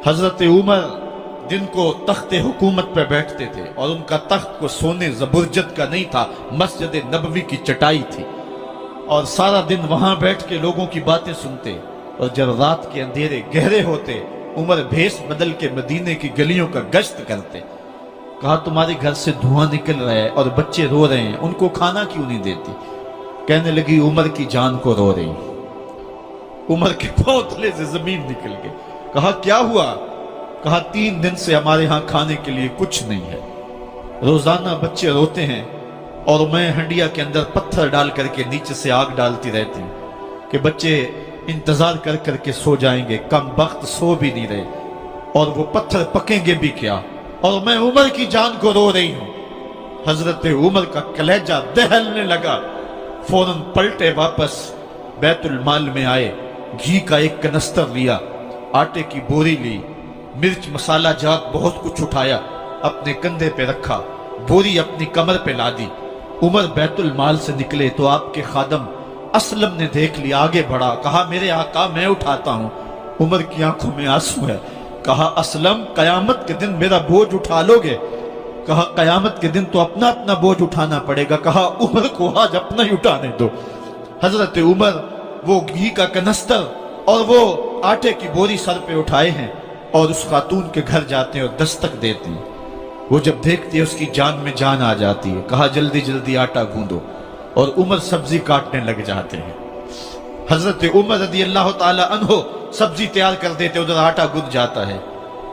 حضرت عمر दिन को तख्ते हुकूमत पे बैठते थे और उनका तख्त को सोने जबरजद का नहीं था, मस्जिद नबवी की चटाई थी और सारा दिन वहां बैठ के लोगों की बातें सुनते। और जब रात के अंधेरे गहरे होते उमर भेष बदल के मदीने की गलियों का गश्त करते। कहा तुम्हारे घर से धुआं निकल रहा है और बच्चे रो रहे हैं, उनको खाना क्यों नहीं देती? कहने लगी उमर की जान को रो रही। उमर के पांव तले से जमीन निकल गई। कहा क्या हुआ? कहा 3 दिन से हमारे यहाँ खाने के लिए कुछ नहीं है। रोजाना बच्चे रोते हैं और मैं हंडिया के अंदर पत्थर डाल करके नीचे से आग डालती रहती हूँ कि बच्चे इंतजार कर करके सो जाएंगे, कम वक्त सो भी नहीं रहे और वो पत्थर पकेंगे भी क्या, और मैं उमर की जान को रो रही हूँ। हजरत उमर का कलेजा दहलने लगा। फौरन पलटे, वापस बैतुल माल में आए, घी का एक कनस्तर लिया, आटे की बोरी ली, मिर्च मसाला जात बहुत कुछ उठाया, अपने कंधे पे रखा, बोरी अपनी कमर पे लादी। उमर बैतुल माल से निकले तो आपके खादम असलम ने देख लिया, आगे बढ़ा, कहा मेरे आका मैं उठाता हूं। उमर की आंखों में आंसू है। कहा असलम कयामत के दिन मेरा बोझ उठा लोगे? कहा कयामत के दिन तो अपना अपना बोझ उठाना पड़ेगा। कहा उमर को आज अपना ही उठाने दो। हजरत उमर वो घी का कनस्तर और वो आटे की बोरी सर पे उठाए हैं और उस खातून के घर जाते हैं और दस्तक देते हैं। वो जब देखती है उसकी जान में जान आ जाती है। कहा जल्दी जल्दी आटा गूंदो, और उमर सब्जी काटने लग जाते हैं। हजरत उमर रज़ी अल्लाह ताला अन्हो सब्जी तैयार कर देते, उधर आटा गूंद जाता है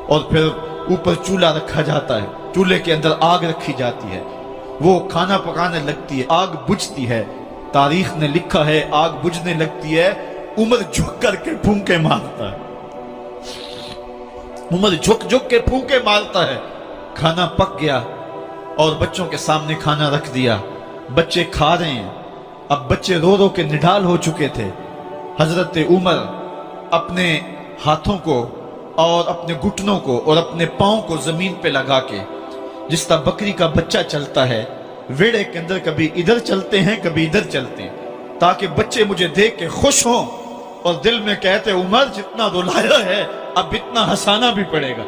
और फिर ऊपर चूल्हा रखा जाता है, चूल्हे के अंदर आग रखी जाती है, वो खाना पकाने लगती है, आग बुझती है। तारीख ने लिखा है आग बुझने लगती है, उमर झुक करके फूंके मारता है। उमर झुक झुक के फूंके मारता है। खाना पक गया और बच्चों के सामने खाना रख दिया, बच्चे खा रहे हैं। अब बच्चे रो रो के निढाल हो चुके थे। हजरत उमर अपने हाथों को और अपने घुटनों को और अपने पांव को जमीन पे लगा के, जिस तरह बकरी का बच्चा चलता है वेड़े के अंदर, कभी इधर चलते हैं कभी इधर चलते हैं, ताकि बच्चे मुझे देख के खुश हों और दिल में कहते उमर जितना रुलाया है अब इतना हंसाना भी पड़ेगा।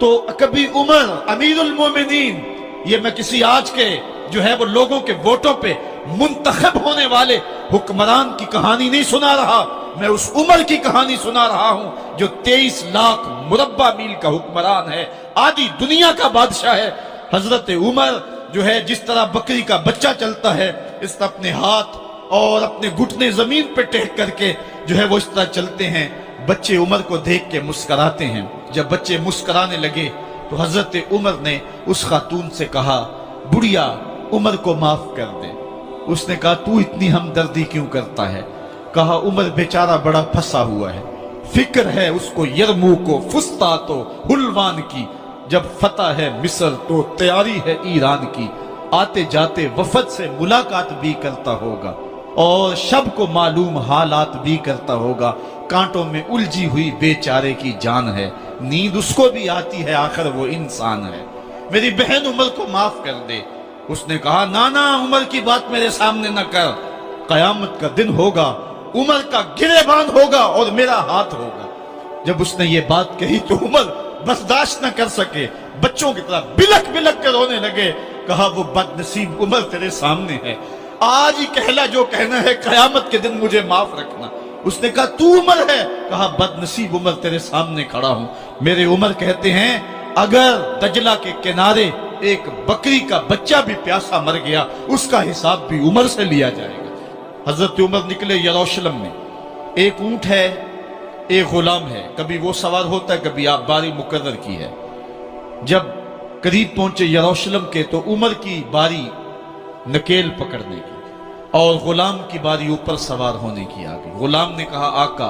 तो कभी उमर अमीरुल मोमिनीन, ये मैं किसी आज के जो है वो लोगों के वोटों पे मुंतखब होने वाले हुक्मरान की कहानी नहीं सुना रहा, मैं उस उमर की कहानी सुना रहा हूं जो 23 लाख मुरब्बा मील का हुक्मरान है, आधी दुनिया का बादशाह है। हजरत उमर जो है जिस तरह बकरी का बच्चा चलता है, इस तरह अपने हाथ और अपने घुटने जमीन पे टेक करके जो है वो इस तरह चलते हैं। बच्चे उमर को देख के मुस्कुराते हैं। जब बच्चे मुस्कुराने लगे तो हजरत उमर ने उस खातून से कहा बुढ़िया उमर को माफ कर दे। उसने कहा तू इतनी हमदर्दी क्यों करता है? कहा उमर बेचारा बड़ा फंसा हुआ है, फिक्र है उसको यरमूक को, फुस्तात हुलवान की, जब फतह है मिस्र तो तैयारी है ईरान की, आते जाते वफद से मुलाकात भी करता होगा और शब को मालूम हालात भी करता होगा, कांटों में उलझी हुई बेचारे की जान है, नींद उसको भी आती है, आखिर वो इंसान है, मेरी बहन उमर को माफ कर दे। उसने कहा ना ना उमर की बात मेरे सामने न कर, कयामत का दिन होगा, उमर का गिरेबान होगा और मेरा हाथ होगा। जब उसने ये बात कही तो उमर बर्दाश्त न कर सके, बच्चों की तरह बिलक बिलक कर रोने लगे। कहा वो बदनसीब उमर तेरे सामने है, आज ही कहला जो कहना है, कयामत के दिन मुझे माफ रखना। उसने कहा तू उमर है? कहा बदनसीब उमर तेरे सामने खड़ा हूं। मेरे उमर कहते हैं अगर दजला के किनारे एक बकरी का बच्चा भी प्यासा मर गया उसका हिसाब भी उमर से लिया जाएगा। हजरत उमर निकले यरूशलेम में, एक ऊंट है एक गुलाम है, कभी वो सवार होता है कभी आप बारी मुकर्रर की है। जब करीब पहुंचे यरूशलेम के तो उमर की बारी नकेल पकड़ने की और गुलाम की बारी ऊपर सवार होने की आ गई। गुलाम ने कहा आका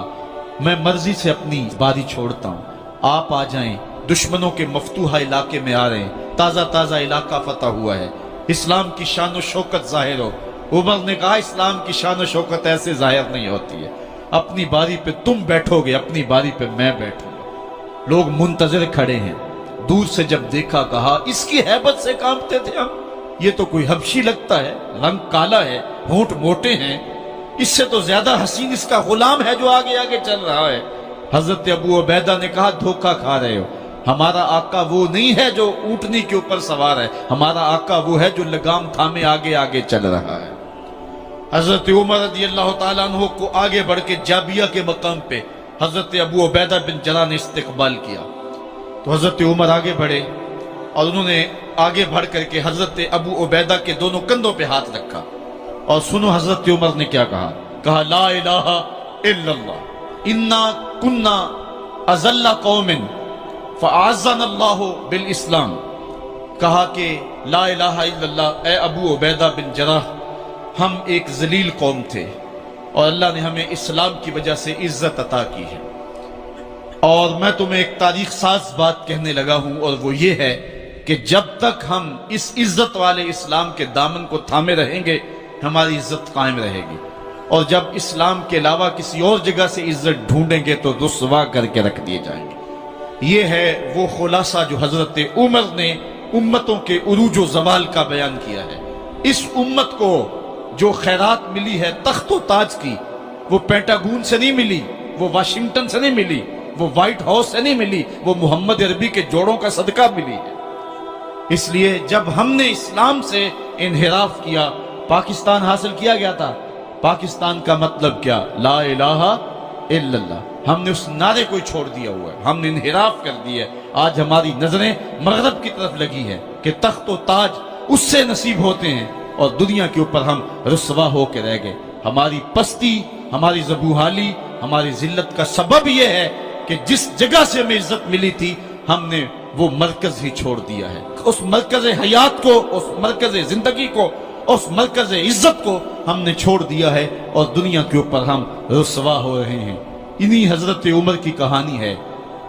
मैं मर्जी से अपनी बारी छोड़ता हूं, आप आ जाएं, दुश्मनों के मफतूहा इलाके में आ रहे हैं, ताजा ताजा इलाका फतह हुआ है, इस्लाम की शान व शौकत जाहिर हो। उमर ने कहा इस्लाम की शान व शौकत ऐसे जाहिर नहीं होती है, अपनी बारी पे तुम बैठोगे, अपनी बारी पे मैं बैठूंगा। लोग मुंतजर खड़े हैं। दूर से जब देखा कहा इसकी हैबत से कांपते थे हम, ये तो कोई हबशी लगता है, रंग काला है, होंठ मोटे हैं, इससे तो ज्यादा हसीन इसका गुलाम है जो आगे आगे चल रहा है। حضرت ابو عبیدہ نے کہا دھوکہ کھا رہے ہو، ہمارا آقا وہ نہیں ہے جو اونٹنی کے اوپر سوار ہے، ہمارا آقا وہ ہے جو لگام تھامے آگے آگے چل رہا ہے۔ حضرت عمر رضی اللہ تعالیٰ عنہ کو آگے بڑھ کے جابیہ کے مقام پہ حضرت ابو عبیدہ بن جراح نے استقبال کیا، تو حضرت عمر آگے بڑھے اور انہوں نے آگے بڑھ کر کے حضرت ابو عبیدہ کے دونوں کندھوں پہ ہاتھ رکھا، اور سنو حضرت عمر نے کیا کہا لا الہ الا اللہ انا کنا اذل قوم فاعزنا اللہ بالاسلام، کہا کہ لا الہ الا اللہ، اے ابو عبیدہ بن جراح، ہم ایک ذلیل قوم تھے اور اللہ نے ہمیں اسلام کی وجہ سے عزت عطا کی ہے۔ اور میں تمہیں ایک تاریخ ساز بات کہنے لگا ہوں، اور وہ یہ ہے کہ جب تک ہم اس عزت والے اسلام کے دامن کو تھامے رہیں گے ہماری عزت قائم رہے گی، اور جب اسلام کے علاوہ کسی اور جگہ سے عزت ڈھونڈیں گے تو رسوا کر کے رکھ دیے جائیں گے۔ یہ ہے وہ خلاصہ جو حضرت عمر نے امتوں کے عروج و زوال کا بیان کیا ہے۔ اس امت کو جو خیرات ملی ہے تخت و تاج کی، وہ پینٹاگون سے نہیں ملی، وہ واشنگٹن سے نہیں ملی، وہ وائٹ ہاؤس سے نہیں ملی، وہ محمد عربی کے جوڑوں کا صدقہ ملی ہے۔ اس لیے جب ہم نے اسلام سے انحراف کیا، پاکستان حاصل کیا گیا تھا۔ پاکستان کا مطلب کیا؟ لا الہ الا اللہ۔ ہم نے اس نعرے کو چھوڑ دیا ہوا ہے، ہم نے انحراف کر دیا ہے۔ آج ہماری نظریں مغرب کی طرف لگی ہے کہ تخت و تاج اس سے نصیب ہوتے ہیں، اور دنیا کے اوپر ہم رسوا ہو کے رہ گئے۔ ہماری پستی، ہماری زبوحالی، ہماری ذلت کا سبب یہ ہے کہ جس جگہ سے ہمیں عزت ملی تھی ہم نے وہ مرکز ہی چھوڑ دیا ہے۔ اس مرکز حیات کو، اس مرکز زندگی کو، اس مرکز عزت کو ہم نے چھوڑ دیا ہے، اور دنیا کے اوپر ہم رسوا ہو رہے ہیں۔ انہی حضرت عمر کی کہانی ہے۔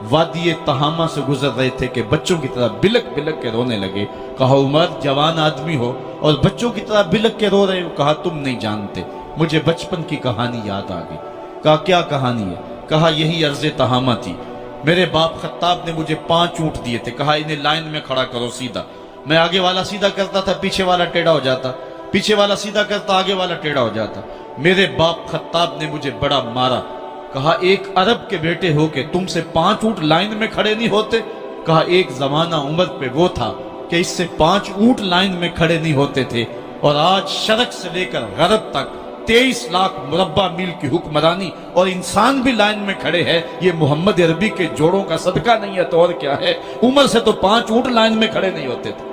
وادی تہامہ سے گزر رہے تھے کہ بچوں کی طرح بلک بلک کے رونے لگے۔ کہا عمر جوان آدمی ہو اور بچوں کی طرح بلک کے رو رہے ہو؟ کہا تم نہیں جانتے، مجھے بچپن کی کہانی یاد آ گئی۔ کہا کیا کہانی ہے؟ کہا یہی عرض تہامہ تھی، میرے باپ خطاب نے مجھے 5 اونٹ دیے تھے، کہا انہیں لائن میں کھڑا کرو سیدھا۔ میں آگے والا سیدھا کرتا تھا، پیچھے والا ٹیڑھا ہو جاتا، پیچھے والا سیدھا کرتا، آگے والا ٹیڑھا ہو جاتا۔ میرے باپ خطاب نے مجھے بڑا مارا۔ کہا ایک عرب کے بیٹے ہو کہ تم سے 5 اونٹ لائن میں کھڑے نہیں ہوتے؟ کہا ایک زمانہ عمر پہ وہ تھا کہ اس سے 5 اونٹ لائن میں کھڑے نہیں ہوتے تھے، اور آج شرق سے لے کر غرب تک 23 لاکھ مربع میل کی حکمرانی، اور انسان بھی لائن میں کھڑے ہیں۔ یہ محمد عربی کے جوڑوں کا صدقہ نہیں ہے تو اور کیا ہے؟ عمر سے تو 5 اونٹ لائن میں کھڑے نہیں ہوتے تھے۔